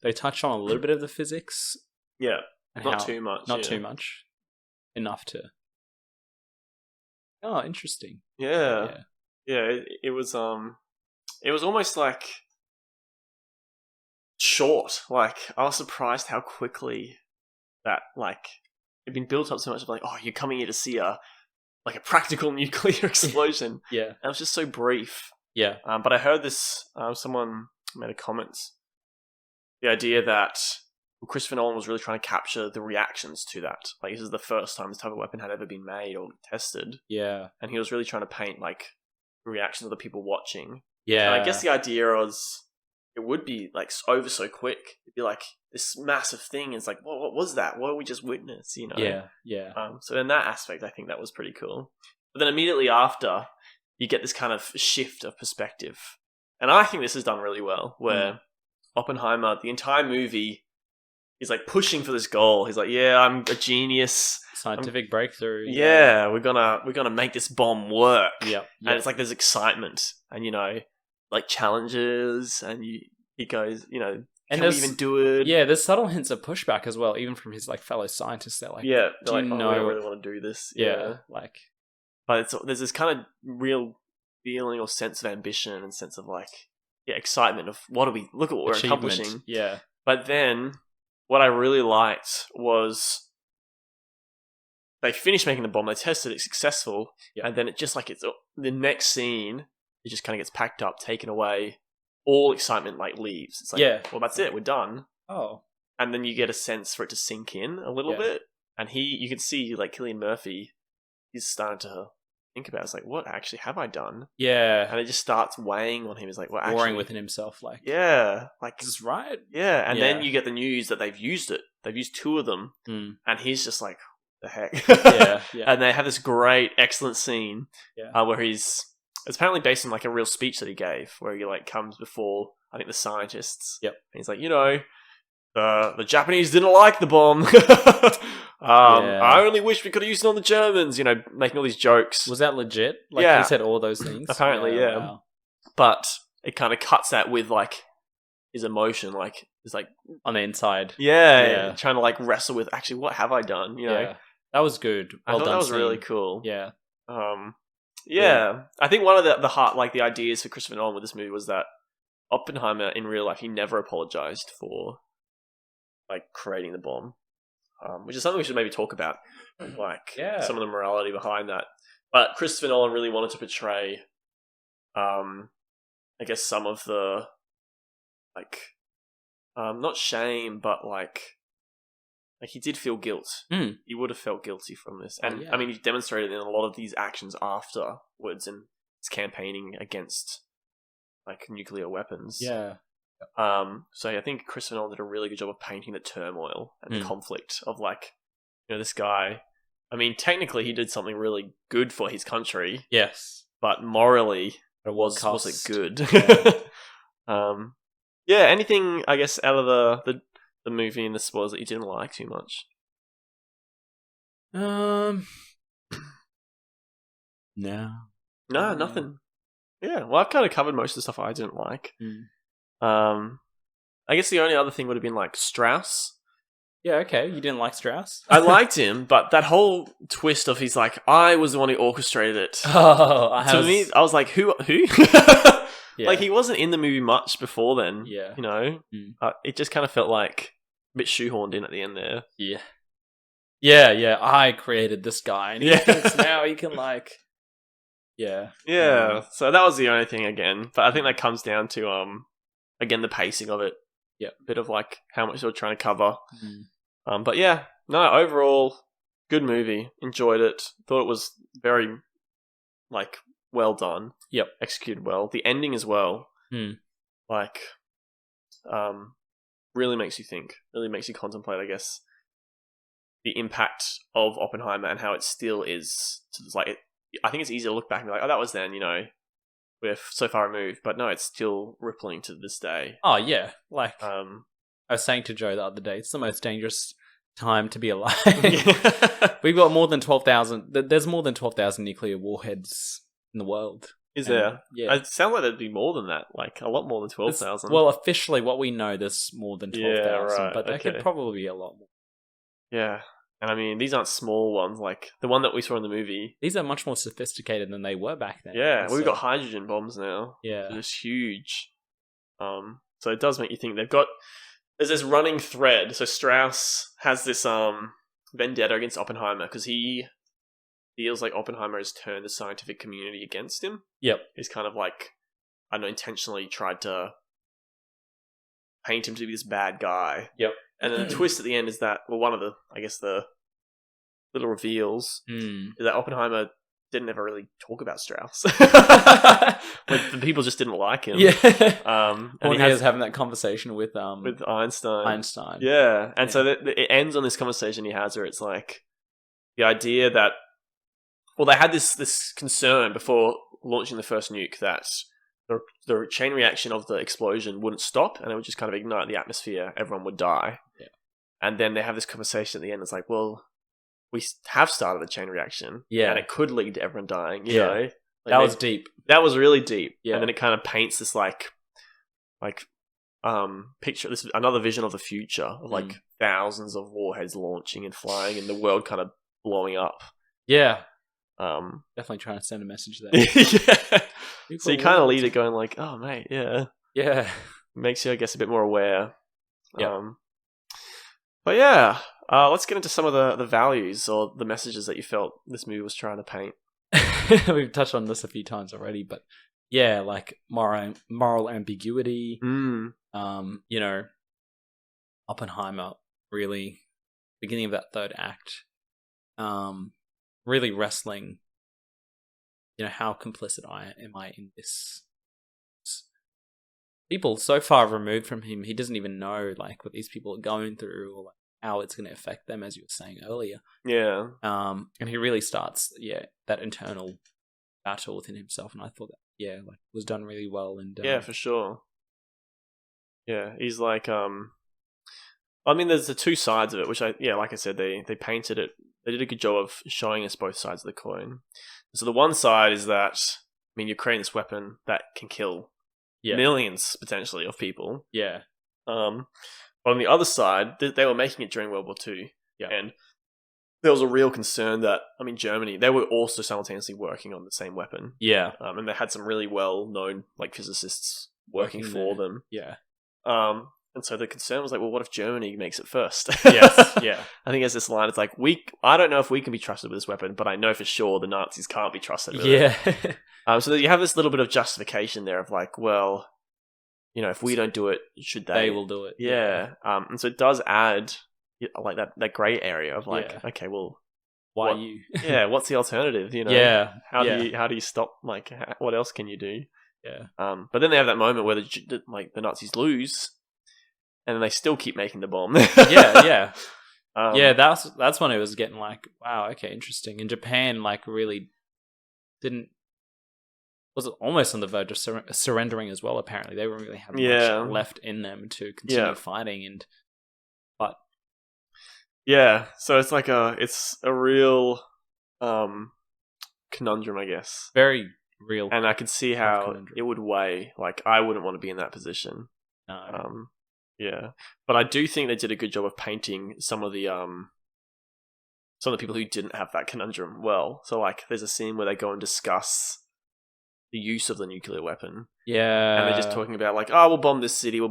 They touch on a little bit of the physics. Yeah. Not too much. Not too much. Enough to... Oh, interesting. Yeah. Yeah, it was almost like short. Like, I was surprised how quickly that, like, it'd been built up so much of like, oh, you're coming here to see a practical nuclear explosion. Yeah. And it was just so brief. Yeah. But I heard this, someone made a comment. The idea that Christopher Nolan was really trying to capture the reactions to that. Like, this is the first time this type of weapon had ever been made or tested. Yeah. And he was really trying to paint, like, reactions of the people watching. Yeah. And I guess the idea was it would be, like, over so quick. It'd be like this massive thing. It's like, what was that? What did we just witness? Yeah. Yeah. So in that aspect, I think that was pretty cool. But then immediately after, you get this kind of shift of perspective. And I think this is done really well, where Oppenheimer, the entire movie, is like pushing for this goal. He's like, yeah, I'm a genius. Scientific breakthrough. Yeah, we're gonna make this bomb work. Yep. And it's like there's excitement and, like challenges, and he goes, can we even do it? Yeah, there's subtle hints of pushback as well, even from his like fellow scientists. They're like, do you like, know I really want to do this? Yeah. Like, but there's this kind of real feeling or sense of ambition and sense of like, excitement of look at what we're accomplishing. Yeah. But then what I really liked was they finished making the bomb, they tested it, successful, and then it just like the next scene, it just kind of gets packed up, taken away, all excitement like leaves. It's like, well, that's it, we're done. Oh. And then you get a sense for it to sink in a little bit, and you can see like Cillian Murphy, he's starting to think about it. It's like, what actually have I done? Yeah. And it just starts weighing on him. He's like, well, actually, warring within himself, like, like, is this right? Yeah. And then you get the news that they've used it. They've used 2 of them, and he's just like, the heck. Yeah. And they have this great, excellent scene where it's apparently based on like a real speech that he gave, where he like comes before, I think, the scientists. Yep. And he's like, the Japanese didn't like the bomb. I only wish we could have used it on the Germans, making all these jokes. Was that legit? Like, he said all those things? Apparently, yeah. Wow. But it kind of cuts that with, like, his emotion, like, it's like... on the inside. Yeah. Trying to, like, wrestle with, actually, what have I done, Yeah. That was good. Well done. That was really cool. Yeah. I think one of the ideas for Christopher Nolan with this movie was that Oppenheimer, in real life, he never apologized for, like, creating the bomb. Which is something we should maybe talk about, like some of the morality behind that. But Christopher Nolan really wanted to portray, I guess, some of the, like, not shame, but like he did feel guilt. He would have felt guilty from this, and I mean, he demonstrated in a lot of these actions afterwards in his campaigning against like nuclear weapons. Yeah. So I think Christopher Nolan did a really good job of painting the turmoil and the conflict of like, this guy. I mean, technically he did something really good for his country. Yes. But morally, was it good? Anything, I guess, out of the movie and the spoilers that you didn't like too much? No, nothing. Yeah, well, I've kind of covered most of the stuff I didn't like. I guess the only other thing would have been like Strauss. Yeah, okay. You didn't like Strauss? I liked him, but that whole twist of he's like, I was the one who orchestrated it. To me, I was like, who? Like, he wasn't in the movie much before then. Yeah. It just kind of felt like a bit shoehorned in at the end there. Yeah. Yeah. I created this guy, and he thinks now he can like Yeah. So that was the only thing again, but I think that comes down to again the pacing of it. Yeah, a bit of like how much they were trying to cover. But yeah, no, overall good movie. Enjoyed it. Thought it was very like well done. Yep, executed well. The ending as well. Like, really makes you think. Really makes you contemplate, I guess, the impact of Oppenheimer and how it still is. Like, I think it's easy to look back and be like, oh, that was then, you know, we're so far removed. But no, it's still rippling to this day. Oh, yeah. Like, I was saying to Joe the other day, it's the most dangerous time to be alive. We've got more than 12,000. There's more than 12,000 nuclear warheads in the world. Is there? Yeah. It sounds like there'd be more than that. Like, a lot more than 12,000. Well, officially, what we know, there's more than 12,000. Yeah, right. But there could probably be a lot more. Yeah. And I mean, these aren't small ones. Like, the one that we saw in the movie. These are much more sophisticated than they were back then. Yeah. We've got hydrogen bombs now. Yeah. It's huge. So it does make you think. There's this running thread. So Strauss has this vendetta against Oppenheimer because he feels like Oppenheimer has turned the scientific community against him. Yep. He's kind of like, I don't know, intentionally tried to paint him to be this bad guy. Yep. And then the twist at the end is that, well, one of the, I guess, the little reveals is that Oppenheimer didn't ever really talk about Strauss. Like, the people just didn't like him. Yeah. And he was having that conversation with Einstein. Yeah. And so it ends on this conversation he has where it's like the idea that, well, they had this concern before launching the first nuke that the chain reaction of the explosion wouldn't stop and it would just kind of ignite the atmosphere. Everyone would die. Yeah. And then they have this conversation at the end. It's like, well, we have started the chain reaction. Yeah. And it could lead to everyone dying. You know? Like, that was deep. That was really deep. Yeah. And then it kind of paints this like picture, this another vision of the future of like thousands of warheads launching and flying and the world kind of blowing up. Yeah. Definitely trying to send a message there. Yeah. So you kind of lead it going like, oh, mate, yeah. Yeah. Makes you, I guess, a bit more aware. Yeah. But yeah, let's get into some of the values or the messages that you felt this movie was trying to paint. We've touched on this a few times already, but yeah, like moral ambiguity. You know, Oppenheimer, really, beginning of that third act, really wrestling, you know, how complicit am I in this? People so far removed from him, he doesn't even know like what these people are going through or like how it's going to affect them, as you were saying earlier. Yeah. And he really starts, that internal battle within himself, and I thought that, like, was done really well. And yeah, for sure. Yeah, he's like, I mean, there's the two sides of it, which like I said, they painted it. They did a good job of showing us both sides of the coin. So the one side is that, I mean, you're creating this weapon that can kill millions, potentially, of people. Yeah. But on the other side, they were making it during World War II. Yeah. And there was a real concern that, I mean, Germany, they were also simultaneously working on the same weapon. Yeah. And they had some really well-known, like, physicists working for them. Yeah. And so the concern was like, well, what if Germany makes it first? Yes, yeah. I think there's this line, it's like, I don't know if we can be trusted with this weapon, but I know for sure the Nazis can't be trusted with it. So you have this little bit of justification there of like, well, you know, if we don't do it, should they? They will do it. Yeah. And so it does add like that grey area of like, okay, well, why you? Yeah, what's the alternative? You know, how do you stop? Like, what else can you do? Yeah. But then they have that moment where the Nazis lose, and then they still keep making the bomb. Yeah. That's when it was getting like, wow, okay, interesting. And Japan like really was almost on the verge of surrendering as well. Apparently, they weren't really having much left in them to continue fighting. But so it's like it's a real conundrum, I guess. Very real, and I could see how it would weigh. Like, I wouldn't want to be in that position. No. Yeah, but I do think they did a good job of painting some of the people who didn't have that conundrum well. So, like, there's a scene where they go and discuss the use of the nuclear weapon. Yeah. And they're just talking about, like, oh, we'll bomb this city. I'm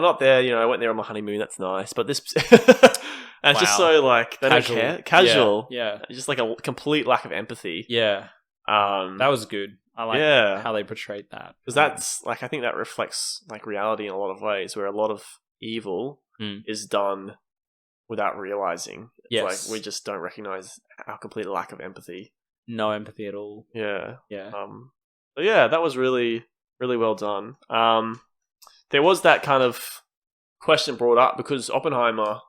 not there. You know, I went there on my honeymoon. That's nice. But this... and it's just so, like, they don't care. Casual. Yeah. Just, like, a complete lack of empathy. Yeah. That was good. I like how they portrayed that. Because that's, like, I think that reflects, like, reality in a lot of ways, where a lot of evil is done without realizing. It's like, we just don't recognize our complete lack of empathy. No empathy at all. Yeah. Yeah. But yeah, that was really, really well done. There was that kind of question brought up because Oppenheimer,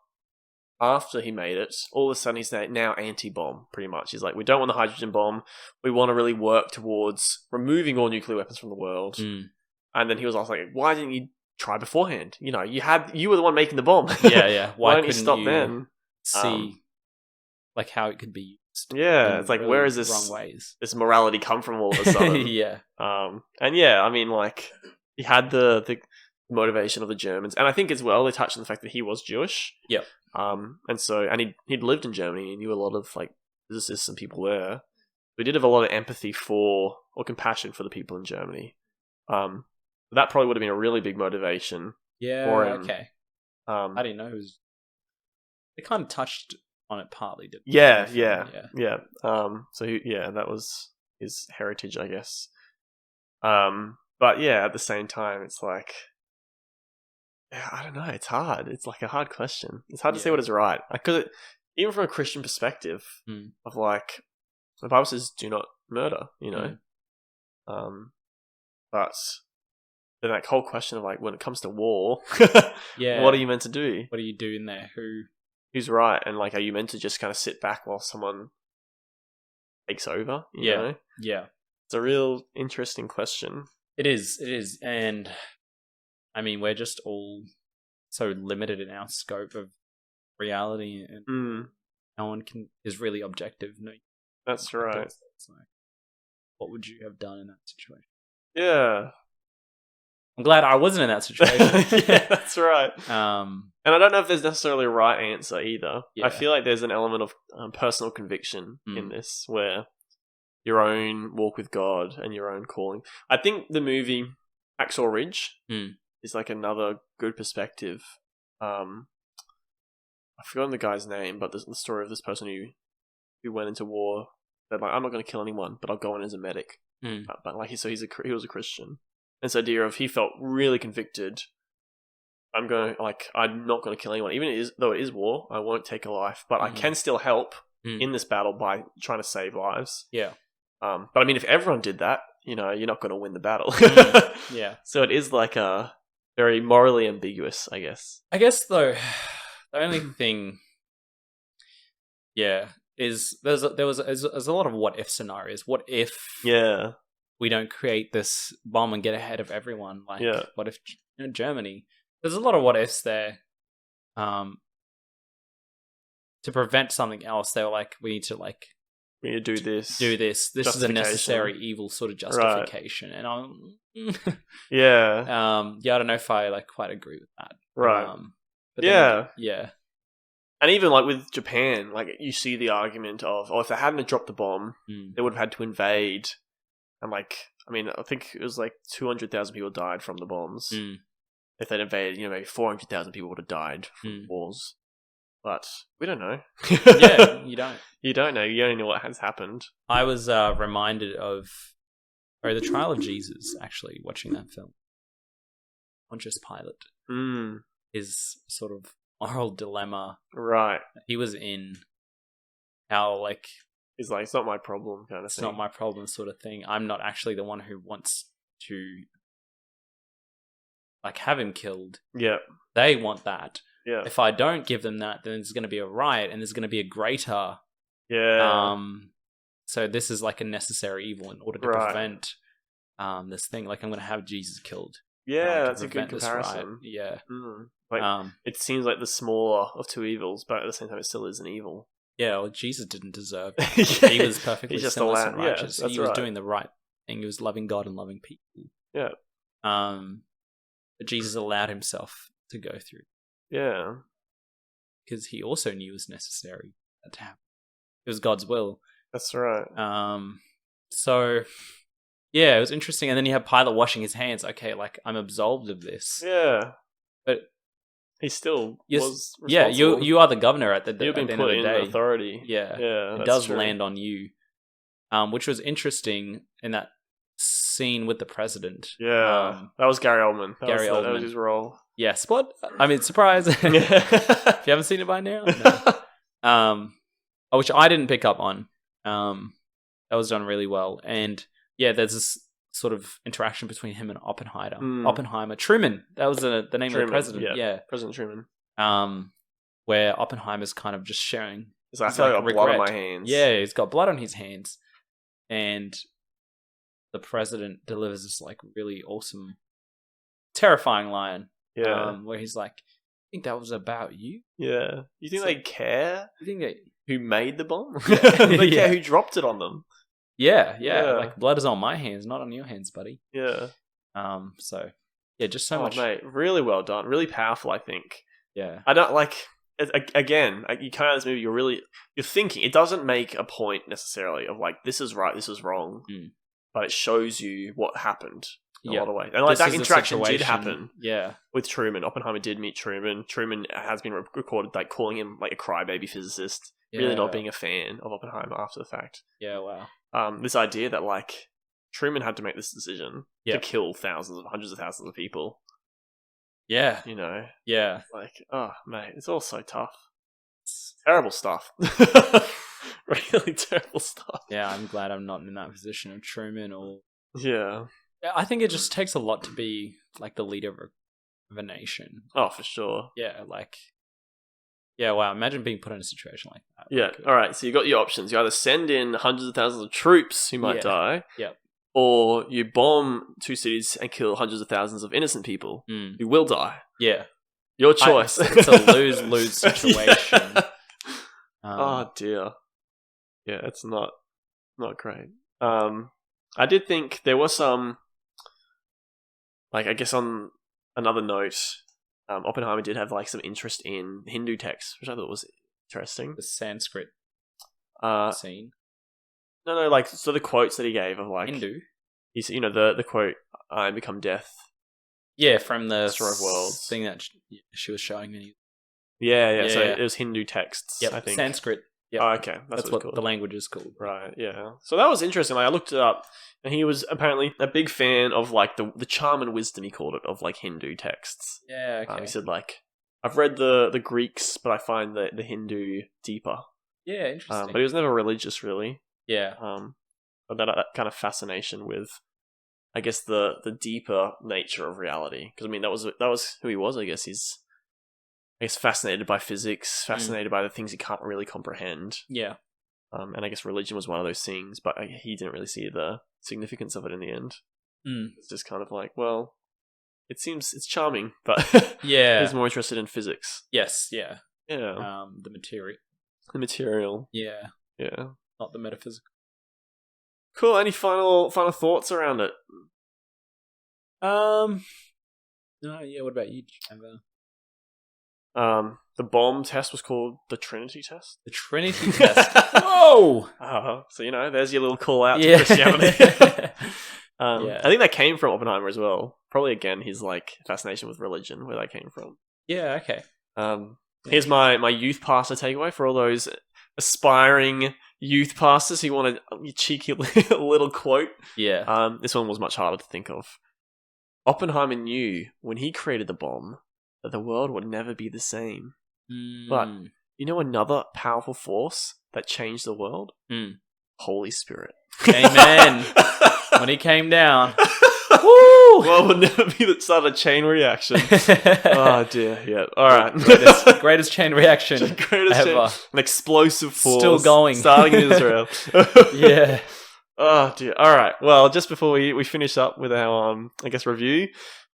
after he made it, all of a sudden he's now anti-bomb, pretty much. He's like, we don't want the hydrogen bomb. We want to really work towards removing all nuclear weapons from the world. And then he was also like, why didn't you try beforehand? You know, you were the one making the bomb. Yeah. Why didn't you stop then? See, like, how it could be used. Yeah, it's like, really where is this wrong ways? This morality come from all of a sudden? Yeah. And yeah, I mean, like, he had the motivation of the Germans, and I think as well they touched on the fact that he was Jewish. Yep. And he'd lived in Germany and knew a lot of, like, physicists and people there. We did have a lot of empathy for, or compassion for, the people in Germany. That probably would have been a really big motivation. Yeah. For him. Okay. I didn't know it was. They kind of touched on it partly, didn't they? Yeah. So that was his heritage, I guess. But yeah, at the same time, it's like, I don't know. It's hard. It's like a hard question. It's hard to say what is right. Because even from a Christian perspective, of like, the Bible says, "Do not murder." You know. But then that whole question of, like, when it comes to war, what are you meant to do? What do you do in there? Who's right? And, like, are you meant to just kind of sit back while someone takes over? You know? Yeah. It's a real interesting question. It is, and I mean, we're just all so limited in our scope of reality, and no one is really objective. No, that's right. It's like, what would you have done in that situation? Yeah, I'm glad I wasn't in that situation. Yeah, that's right. And I don't know if there's necessarily a right answer either. Yeah. I feel like there's an element of personal conviction in this, where your own walk with God and your own calling. I think the movie Hacksaw Ridge is like another good perspective. I've forgotten the guy's name, but the story of this person who went into war. They're like, I'm not going to kill anyone, but I'll go in as a medic. But like, so he was a Christian. And this idea of, he felt really convicted. I'm not going to kill anyone, even though it is war. I won't take a life, but I can still help in this battle by trying to save lives. Yeah. But I mean, if everyone did that, you know, you're not going to win the battle. Yeah. So it is like a very morally ambiguous, I guess. I guess, though, the only thing, is there's a lot of what if scenarios. What if we don't create this bomb and get ahead of everyone? Like, what if Germany? There's a lot of what ifs there. To prevent something else, they were like, we need to do this. This is a necessary evil sort of justification, right. And I don't know if I quite agree with that. Right. But And even like with Japan, like, you see the argument of, if they hadn't dropped the bomb, they would have had to invade. And like, I mean, I think it was like 200,000 people died from the bombs. If they'd invaded, maybe 400,000 people would have died from wars. But we don't know. You don't. You don't know. You only know what has happened. I was reminded of the trial of Jesus, actually, watching that film. Pontius Pilate. His sort of moral dilemma. Right. He was in. How, like... He's like, it's not my problem kind of thing. It's not my problem sort of thing. I'm not actually the one who wants to, like, have him killed. Yeah. They want that. Yeah. If I don't give them that, then there's going to be a riot, and there's going to be a greater. Yeah. So this is like a necessary evil in order to prevent this thing. Like, I'm going to have Jesus killed. Yeah, that's a good comparison. Yeah. Like, it seems like the smaller of two evils, but at the same time, it still is an evil. Yeah, well, Jesus didn't deserve it. He was perfectly sinless and righteous. Yeah, he was doing the right thing. He was loving God and loving people. Yeah. But Jesus allowed himself to go through. Yeah. Because he also knew it was necessary to happen. It was God's will. That's right. So, yeah, it was interesting. And then you have Pilate washing his hands. Okay, like, I'm absolved of this. Yeah. But he still was responsible. Yeah, you are the governor at the You've been end put of the in day. authority. Yeah. Yeah, it does land on you. which was interesting in that scene with the president. Yeah, that was Gary Oldman. That was his role. Yes, what? I mean, surprise. If you haven't seen it by now. No. Which I didn't pick up on. That was done really well. And yeah, there's this sort of interaction between him and Oppenheimer. Truman. That was the name of the president. Yeah. President Truman. Where Oppenheimer's kind of just sharing. I feel like I got blood on my hands. Yeah, he's got blood on his hands. And the president delivers this like really awesome, terrifying line. Yeah. Where he's like, I think that was about you. Yeah. You think they care? You think they... Who made the bomb? They care who dropped it on them. Yeah. Like, blood is on my hands, not on your hands, buddy. Yeah. So, yeah, just so much. Mate, really well done. Really powerful, I think. Yeah. I don't like... Again, you come out of this movie, you're thinking... It doesn't make a point, necessarily, of like, this is right, this is wrong. But it shows you what happened. In a lot of ways. And like that interaction did happen. Yeah. With Truman. Oppenheimer did meet Truman. Truman has been recorded like calling him like a crybaby physicist. Yeah. Really not being a fan of Oppenheimer after the fact. Yeah, wow. This idea that like Truman had to make this decision to kill hundreds of thousands of people. Yeah. You know? Yeah. Like, oh mate, it's all so tough. It's terrible stuff. Really terrible stuff. Yeah, I'm glad I'm not in that position of Truman or... Yeah. I think it just takes a lot to be like the leader of a nation. Oh, for sure. Yeah, like... Yeah, wow, imagine being put in a situation like that. Yeah, like, alright, so you got your options. You either send in hundreds of thousands of troops who might die, or you bomb two cities and kill hundreds of thousands of innocent people who will die. Yeah. Your choice. It's a lose-lose situation. Oh, dear. Yeah, it's not great. I did think there was some... Like, I guess on another note, Oppenheimer did have like some interest in Hindu texts, which I thought was interesting. The Sanskrit scene. No, like so the quotes that he gave of like Hindu. He's the quote, "I become death." Yeah, from the Story of Worlds thing that she was showing me. Yeah. So it was Hindu texts. Yep, I think Sanskrit. Yep. Oh, okay, that's what the language is called. Right. Yeah. So that was interesting. Like I looked it up, and he was apparently a big fan of like the charm and wisdom, he called it, of like Hindu texts. Yeah. Okay. He said like, I've read the Greeks, but I find the Hindu deeper. Yeah, interesting. But he was never religious, really. Yeah. But that kind of fascination with, I guess, the deeper nature of reality. Because I mean, that was who he was. I guess he's, fascinated by physics, fascinated by the things he can't really comprehend. Yeah. And I guess religion was one of those things, but he didn't really see the significance of it in the end. It's just kind of like, well, it seems it's charming, but yeah, he's more interested in physics. Yes. Yeah. Yeah. The material. The material. Yeah. Yeah. Not the metaphysical. Cool. Any final thoughts around it? No. Yeah. What about you, Chandler? The bomb test was called the Trinity test. The Trinity test. Whoa! So there's your little call out to Christianity. I think that came from Oppenheimer as well. Probably again his like fascination with religion, where that came from. Yeah. Okay. Here's my youth pastor takeaway for all those aspiring youth pastors who want a cheeky little quote. Yeah. This one was much harder to think of. Oppenheimer knew when he created the bomb that the world would never be the same. But another powerful force that changed the world? Holy Spirit. Amen. When he came down. Woo! Well, would never be the start of a chain reaction. Oh dear. Yeah. All right. Greatest chain reaction ever. An explosive force. Still going. Starting in Israel. Yeah. Oh dear. All right. Well, just before we finish up with our review,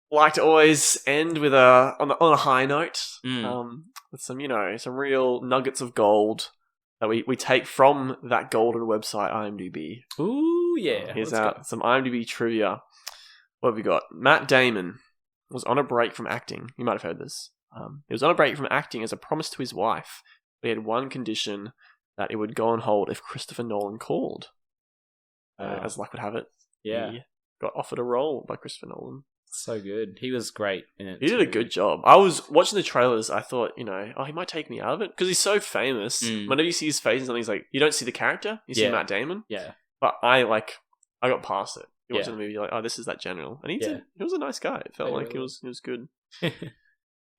like to always end with on a high note. With some some real nuggets of gold that we take from that golden website IMDb. Ooh yeah. Here's some IMDb trivia. What have we got? Matt Damon was on a break from acting. You might have heard this. He was on a break from acting as a promise to his wife. But he had one condition, that it would go on hold if Christopher Nolan called. As luck would have it, he got offered a role by Christopher Nolan. So good. He was great in it. He did a good job. I was watching the trailers. I thought, he might take me out of it because he's so famous. Whenever you see his face and something, you don't see the character. You see Matt Damon. Yeah. But I got past it. You watch the movie, you're like, oh, this is that general. And he was a nice guy. It felt like it was good.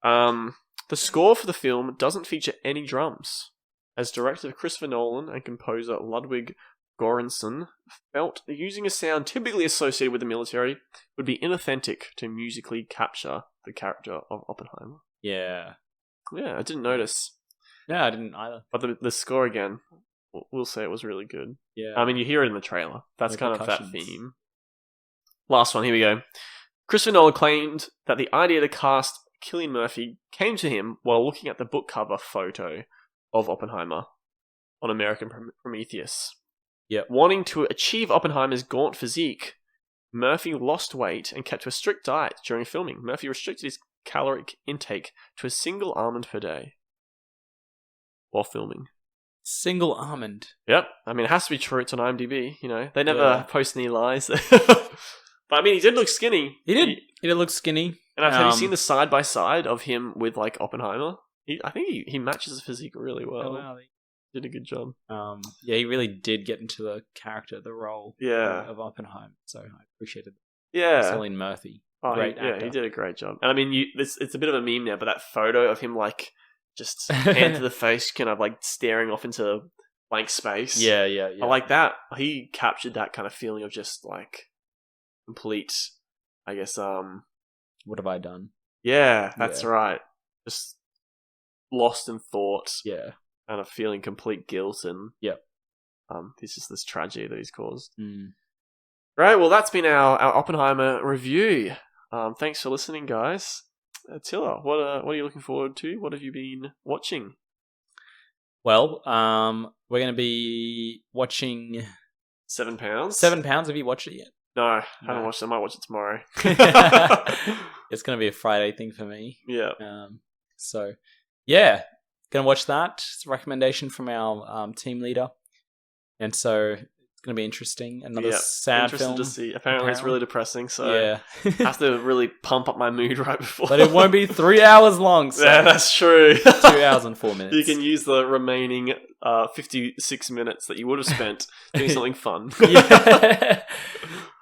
The score for the film doesn't feature any drums, as director Christopher Nolan and composer Ludwig Göransson felt that using a sound typically associated with the military would be inauthentic to musically capture the character of Oppenheimer. Yeah. Yeah, I didn't notice. No, I didn't either. But the score again, we'll say it was really good. Yeah. I mean, you hear it in the trailer. That's kind of that theme. Last one, here we go. Christopher Nolan claimed that the idea to cast Cillian Murphy came to him while looking at the book cover photo of Oppenheimer on American Prometheus. Yep. Wanting to achieve Oppenheimer's gaunt physique, Murphy lost weight and kept to a strict diet during filming. Murphy restricted his caloric intake to a single almond per day while filming. Single almond? Yep. I mean, it has to be true. It's on IMDb, you know. They never post any lies. But I mean, he did look skinny. He did look skinny. And have you seen the side-by-side of him with, Oppenheimer? I think he matches his physique really well. Oh, wow. Did a good job. Yeah, he really did get into the character, the role of Oppenheimer. So I appreciated it. Yeah. Cillian Murphy. Great actor. Yeah, he did a great job. And I mean, it's a bit of a meme now, but that photo of him, just hand to the face, kind of, staring off into blank space. Yeah. I like that. He captured that kind of feeling of just, complete, I guess, what have I done? Yeah, that's right. Just lost in thought. Yeah. Kind of feeling complete guilt and it's just this tragedy that he's caused. Right, well, that's been our Oppenheimer review. Thanks for listening, guys. Attila, what are you looking forward to? What have you been watching? Well, we're going to be watching 7 Pounds. 7 Pounds. Have you watched it yet? No, I haven't watched it. I might watch it tomorrow. It's going to be a Friday thing for me. Yeah. So, yeah, going to watch that. It's a recommendation from our team leader. And so it's going to be interesting. Another sad film. To see. Apparently it's really depressing, so I have to really pump up my mood right before. But it won't be 3 hours long. So yeah, that's true. 2 hours and 4 minutes. You can use the remaining 56 minutes that you would have spent doing something fun.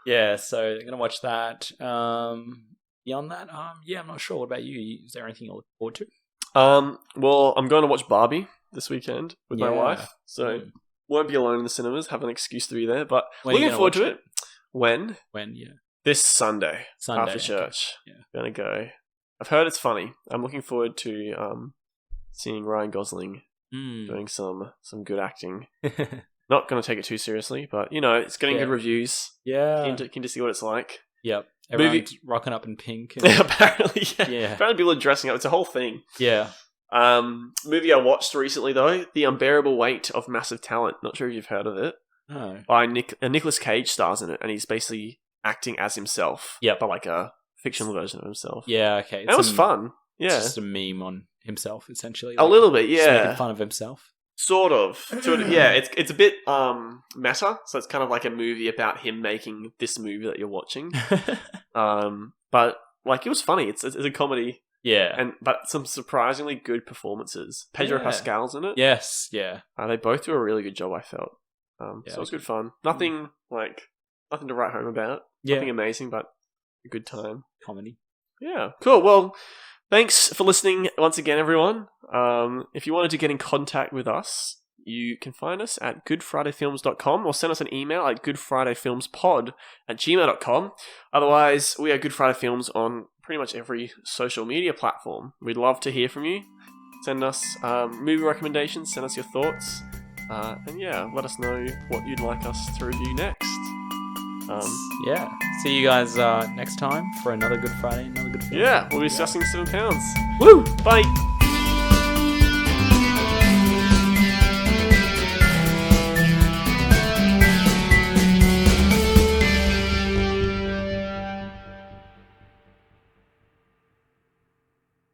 Yeah, so I'm going to watch that. Beyond that, I'm not sure. What about you? Is there anything you look forward to? Well, I'm going to watch Barbie this weekend with my wife, so won't be alone in the cinemas. Have an excuse to be there, but looking forward to it. When? This Sunday after church. Yeah. Gonna go. I've heard it's funny. I'm looking forward to seeing Ryan Gosling doing some good acting. Not going to take it too seriously, but it's getting good reviews. Yeah, keen to see what it's like. Yep. Everyone's rocking up in pink. Apparently, Apparently people are dressing up. It's a whole thing. Yeah. Movie I watched recently, though, The Unbearable Weight of Massive Talent. Not sure if you've heard of it. No. By Nicolas Cage stars in it, and he's basically acting as himself. Yeah. But a fictional version of himself. Yeah, okay. That was fun. Yeah. It's just a meme on himself, essentially. A little bit, yeah. Just making fun of himself. Sort of. Yeah, it's a bit meta, so it's kind of like a movie about him making this movie that you're watching. But it was funny. It's a comedy. Yeah. But some surprisingly good performances. Pedro Pascal's in it. Yes, yeah. They both do a really good job, I felt. So it was good fun. Nothing to write home about. Nothing amazing, but a good time. Comedy. Yeah. Cool. Well, thanks for listening once again, everyone. If you wanted to get in contact with us, you can find us at goodfridayfilms.com or send us an email at goodfridayfilmspod@gmail.com. Otherwise, we are Good Friday Films on pretty much every social media platform. We'd love to hear from you. Send us movie recommendations, send us your thoughts, and let us know what you'd like us to review next. See you guys next time for another Good Friday, another good film. Yeah, we'll be discussing 7 Pounds. Woo! Bye!